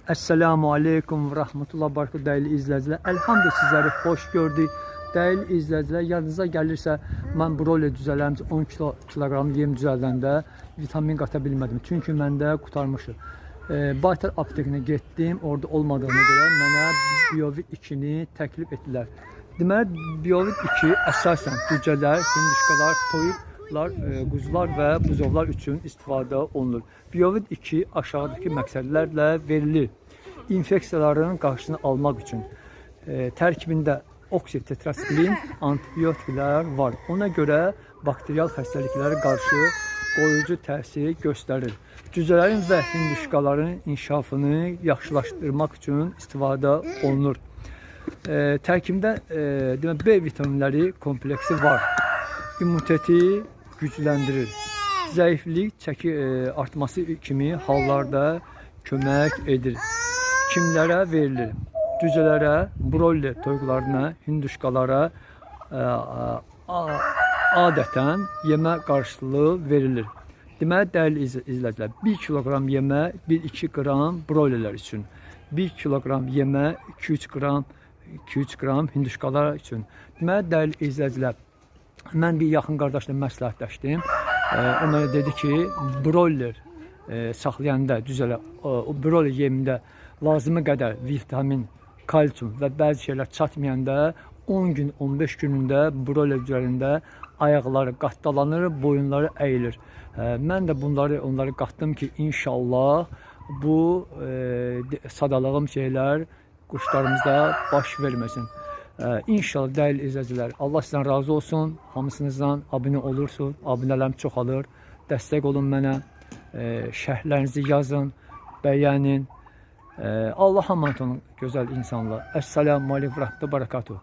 Esselamu Aleyküm ve Rahmetullah Barakatuhu değerli izleyiciler. Elhamdülillah sizleri hoş gördük. Değerli izleyiciler, yanınıza gelirse ben broiler düzələm 10 kilogram yem düzəldəndə vitamin qata bilmədim. Çünki məndə qurtarmışdı. Baytar aptekinə getdim, orada olmadığına görə mənə Biovit 2'ni təklif etdilər. Deməli, Biovit 2 əsasən cücələr, hindişkalar, toyuqlar, quzular və buzovlar üçün istifadə olunur. Biovit 2 aşağıdakı məqsədlərlə verilir. İnfeksiyaların qarşısını almaq üçün tərkibində oksitetrasilin antibiotiklər var. Ona görə bakteriyal xəstəliklərə qarşı qoruyucu təsir göstərir. Cücələrin və hindişkaların inkişafını yaxşılaşdırmaq üçün istifadə olunur. Tərkibində B vitaminləri kompleksi var. İmmuniteti gücləndirir. Zəiflik, çəki artması kimi hallarda kömək edir. Kimlərə verilir? Cücələrə, broiler toyuqlarına, hinduşkalara adətən yemə qarşılığı verilir. Deməli, dəyərli izləyicilər, 1 kilogram yemə 1-2 qram broilerlər üçün, 1 kilogram yemə 2-3 qram hinduşkalar üçün. Deməli, dəyərli izləyicilər, mən bir yaxın qardaşla məsləhətləşdim. O mənə dedi ki, broiler saxlayanda cücələr, broiler yemində lazımı qədər vitamin, kalsium və bəzi şeylər çatmayanda 10 gün, 15 günündə broiler cücələrində ayaqları qatdalanır, boyunları əyilir. Mən də onları qatdım ki, inşallah bu sadalığım şeylər quşlarımızda baş verməsin. İnşallah dəyərli izləyicilər, Allah sizdən razı olsun. Hamısınızdan abunə olursunuz. Abunələrim çoxalır. Dəstək olun mənə. Şərhlərinizi yazın, bəyənin. Allah'a emanet olun gözəl insanlar. Esselamu Aleyküm ve Rahmetullahi ve Barakatuhu.